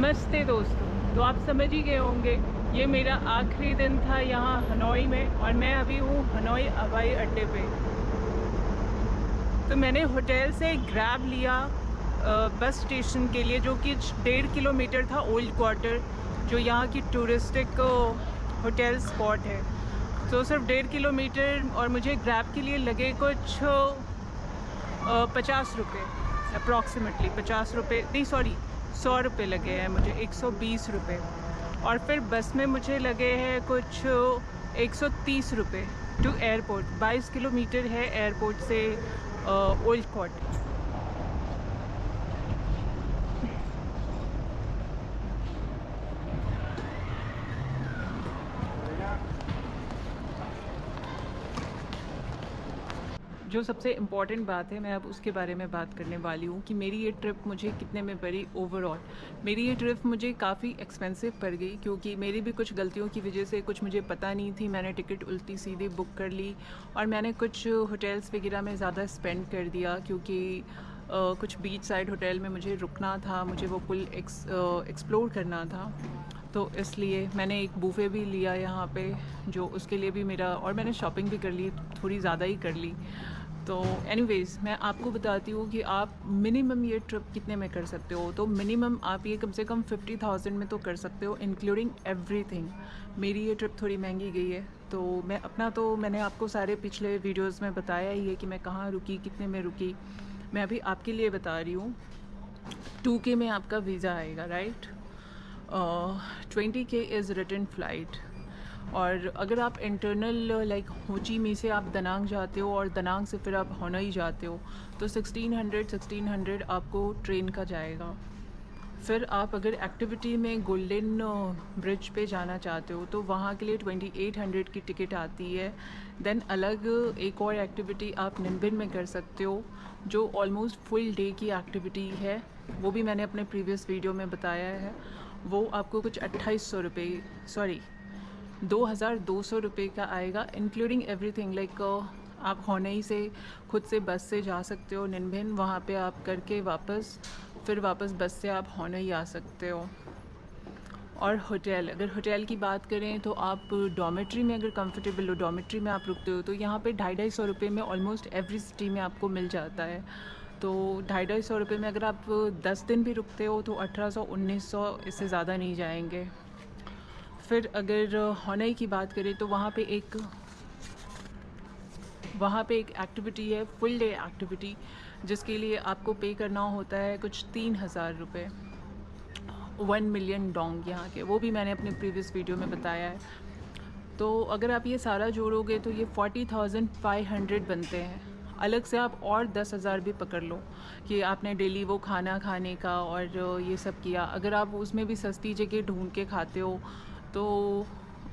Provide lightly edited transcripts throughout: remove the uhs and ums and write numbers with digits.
नमस्ते दोस्तों। तो आप समझ ही गए होंगे ये मेरा आखिरी दिन था यहाँ हनोई में और मैं अभी हूँ हनोई हवाई अड्डे पे। तो मैंने होटल से ग्रैब लिया बस स्टेशन के लिए, जो कि 1.5 किलोमीटर था ओल्ड क्वार्टर, जो यहाँ की टूरिस्टिक होटल स्पॉट है। तो सिर्फ 1.5 किलोमीटर और मुझे ग्रैब के लिए लगे कुछ 50 रुपये, अप्रॉक्सीमेटली 50 रुपये, नहीं सॉरी 100 रुपये लगे हैं मुझे, 120 रुपये। और फिर बस में मुझे लगे हैं कुछ 130 रुपये टू एयरपोर्ट। 22 किलोमीटर है एयरपोर्ट से ओल्ड क्वार्टर। जो सबसे इम्पॉर्टेंट बात है, मैं अब उसके बारे में बात करने वाली हूँ कि मेरी ये ट्रिप मुझे कितने में पड़ी ओवरऑल। मेरी ये ट्रिप मुझे काफ़ी एक्सपेंसिव पड़ गई, क्योंकि मेरी भी कुछ गलतियों की वजह से कुछ मुझे पता नहीं थी। मैंने टिकट उल्टी सीधी बुक कर ली और मैंने कुछ होटल्स वगैरह में ज़्यादा स्पेंड कर दिया, क्योंकि कुछ बीच साइड होटल में मुझे रुकना था, मुझे वो पुल एक्सप्लोर करना था। तो इसलिए मैंने एक बूफे भी लिया यहाँ पे, जो उसके लिए भी मेरा, और मैंने शॉपिंग भी कर ली, थोड़ी ज़्यादा ही कर ली। तो एनीवेज़ मैं आपको बताती हूँ कि आप मिनिमम ये ट्रिप कितने में कर सकते हो। तो मिनिमम आप ये कम से कम 50,000 में तो कर सकते हो, इंक्लूडिंग एवरीथिंग। मेरी ये ट्रिप थोड़ी महंगी गई है, तो मैंने आपको सारे पिछले वीडियोस में बताया ही है कि मैं कहाँ रुकी, कितने में रुकी। मैं अभी आपके लिए बता रही हूँ। 2K में आपका वीज़ा आएगा, right. 20K is return flight. और अगर आप इंटरनल लाइक होची मी से आप दनांग जाते हो और दनांग से फिर आप होनई जाते हो, तो 1600 आपको ट्रेन का जाएगा। फिर आप अगर एक्टिविटी में गोल्डन ब्रिज पे जाना चाहते हो तो वहाँ के लिए 2800 की टिकट आती है। देन अलग एक और एक्टिविटी आप निम्बिन में कर सकते हो, जो ऑलमोस्ट फुल डे की एक्टिविटी है। वो भी मैंने अपने प्रीवियस वीडियो में बताया है। वो आपको कुछ 2800 रुपये, सॉरी 2200 रुपये का आएगा, इंक्लूडिंग एवरीथिंग। लाइक आप होनई से खुद से बस से जा सकते हो निम्बिन, वहाँ पे आप करके फिर वापस बस से आप होनई आ सकते हो। और होटल, अगर होटल की बात करें तो आप डॉमेट्री में अगर कंफर्टेबल हो, डॉमेट्री में आप रुकते हो, तो यहाँ पे 250-250 रुपये में ऑलमोस्ट एवरी सिटी में आपको मिल जाता है। तो 250-250 रुपये में अगर आप 10 दिन भी रुकते हो तो 1800-1900, इससे ज़्यादा नहीं जाएंगे। फिर अगर होनई की बात करें तो वहाँ पे एक एक्टिविटी है, फुल डे एक्टिविटी, जिसके लिए आपको पे करना होता है कुछ 3000 रुपये, 1 मिलियन डोंग यहाँ के। वो भी मैंने अपने प्रीवियस वीडियो में बताया है। तो अगर आप ये सारा जोड़ोगे तो ये 40,500 बनते हैं। अलग से आप और 10,000 भी पकड़ लो कि आपने डेली वो खाना खाने का और ये सब किया। अगर आप उसमें भी सस्ती जगह ढूंढ के खाते हो तो,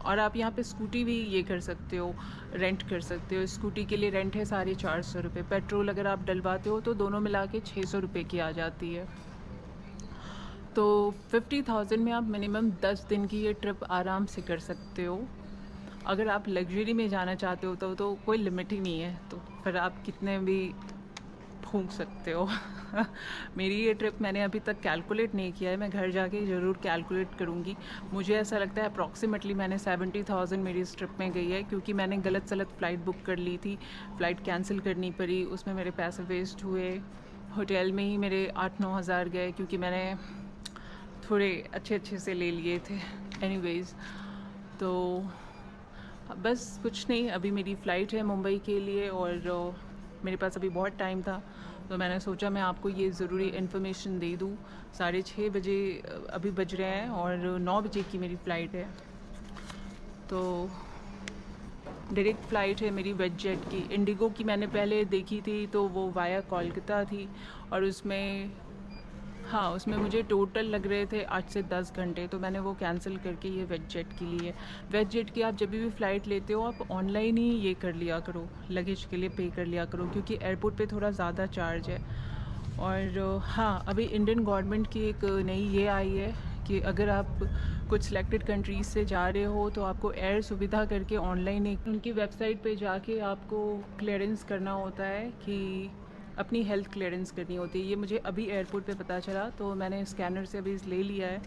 और आप यहाँ पे स्कूटी भी ये कर सकते हो, रेंट कर सकते हो। स्कूटी के लिए रेंट है 450 रुपये। पेट्रोल अगर आप डलवाते हो तो दोनों मिला के 600 रुपये की आ जाती है। तो 50,000 में आप मिनिमम 10 दिन की ये ट्रिप आराम से कर सकते हो। अगर आप लग्जरी में जाना चाहते हो तो कोई लिमिट ही नहीं है, तो फिर आप कितने भी फूंक सकते हो। मेरी ये ट्रिप मैंने अभी तक कैलकुलेट नहीं किया है, मैं घर जाके ज़रूर कैलकुलेट करूँगी। मुझे ऐसा लगता है अप्रॉक्सीमेटली मैंने 70,000 मेरी इस ट्रिप में गई है, क्योंकि मैंने गलत सलत फ़्लाइट बुक कर ली थी, फ़्लाइट कैंसिल करनी पड़ी, उसमें मेरे पैसे वेस्ट हुए। होटल में ही मेरे 8-9 हज़ार गए, क्योंकि मैंने थोड़े अच्छे से ले लिए थे। एनीवेज़, तो बस कुछ नहीं, अभी मेरी फ़्लाइट है मुंबई के लिए और मेरे पास अभी बहुत टाइम था, तो मैंने सोचा मैं आपको ये ज़रूरी इन्फॉर्मेशन दे दूँ। 6:30 बजे अभी बज रहे हैं और 9 बजे की मेरी फ़्लाइट है। तो डायरेक्ट फ़्लाइट है मेरी वेज जेट की। इंडिगो की मैंने पहले देखी थी तो वो वाया कोलकाता थी, और उसमें मुझे टोटल लग रहे थे 8 से 10 घंटे, तो मैंने वो कैंसिल करके ये वेज जेट की ली है। वेज जेट की आप जब भी फ़्लाइट लेते हो आप ऑनलाइन ही ये कर लिया करो, लगेज के लिए पे कर लिया करो, क्योंकि एयरपोर्ट पे थोड़ा ज़्यादा चार्ज है। और हाँ, अभी इंडियन गवर्नमेंट की एक नई ये आई है कि अगर आप कुछ सिलेक्टेड कंट्रीज़ से जा रहे हो तो आपको एयर सुविधा करके ऑनलाइन एक उनकी वेबसाइट पे जाके आपको क्लियरेंस करना होता है कि अपनी हेल्थ क्लियरेंस करनी होती है। ये मुझे अभी एयरपोर्ट पे पता चला, तो मैंने स्कैनर से अभी ले लिया है,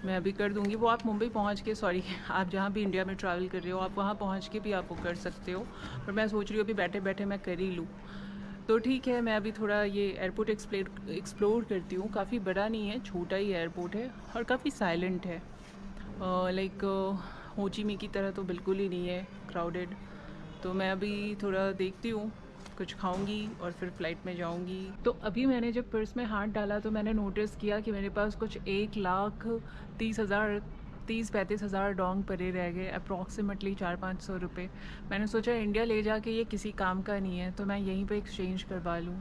मैं अभी कर दूँगी। वो आप मुंबई पहुँच के, सॉरी आप जहाँ भी इंडिया में ट्रैवल कर रहे हो आप वहाँ पहुँच के भी आप वो कर सकते हो, पर मैं सोच रही हूँ अभी बैठे बैठे मैं कर ही लूँ। तो ठीक है, मैं अभी थोड़ा ये एयरपोर्ट एक्सप्लोर करती हूँ। काफ़ी बड़ा नहीं है, छोटा ही एयरपोर्ट है और काफ़ी साइलेंट है। लाइक हो ची मिन्ह की तरह तो बिल्कुल ही नहीं है क्राउडेड। तो मैं अभी थोड़ा देखती हूँ, कुछ खाऊंगी और फिर फ़्लाइट में जाऊंगी। तो अभी मैंने जब पर्स में हाथ डाला तो मैंने नोटिस किया कि मेरे पास कुछ 1,30,35,000 डोंग पड़े रह गए, अप्रॉक्सीमेटली 400-500 रुपये। मैंने सोचा इंडिया ले जाके ये किसी काम का नहीं है, तो मैं यहीं पे एक्सचेंज करवा लूँ।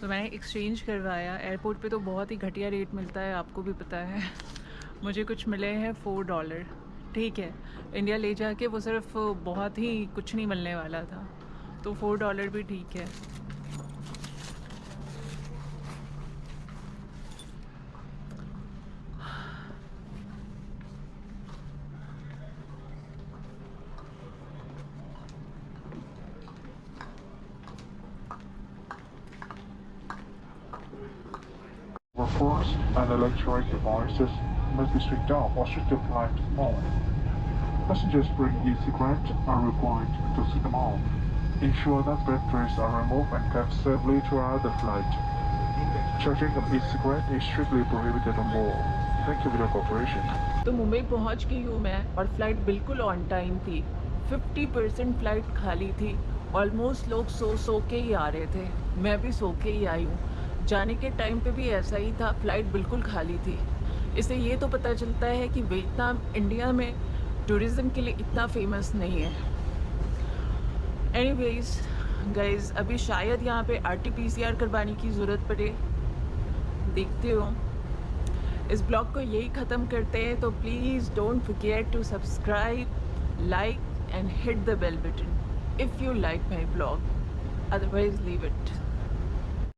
तो मैंने एक्सचेंज करवाया। एयरपोर्ट पे तो बहुत ही घटिया रेट मिलता है, आपको भी पता है। मुझे कुछ मिले हैं $4। ठीक है, इंडिया ले जाके वो सिर्फ बहुत ही कुछ नहीं मिलने वाला था, तो $4 भी ठीक है। Workforce and electronic devices must be switched off or switched to flight mode. Passengers bring e-cigarettes are required to switch them off. Ensure that batteries are removed and kept safely throughout the flight. Charging of e-cigarette is strictly prohibited on board. Thank you for your cooperation. तो मुंबई पहुंच गई हूँ मैं और flight बिल्कुल on time थी। 50% flight खाली थी। ऑलमोस्ट लोग सो के ही आ रहे थे, मैं भी सो के ही आई हूँ। जाने के टाइम पे भी ऐसा ही था, फ़्लाइट बिल्कुल खाली थी। इससे ये तो पता चलता है कि वियतनाम इंडिया में टूरिज़्म के लिए इतना फेमस नहीं है। एनीवेज गाइज़, अभी शायद यहाँ पे RT-PCR करवाने की ज़रूरत पड़े, देखते हो। इस ब्लॉग को यही ख़त्म करते हैं, तो please don't forget to subscribe, like and hit the bell button if you like my blog, otherwise leave it.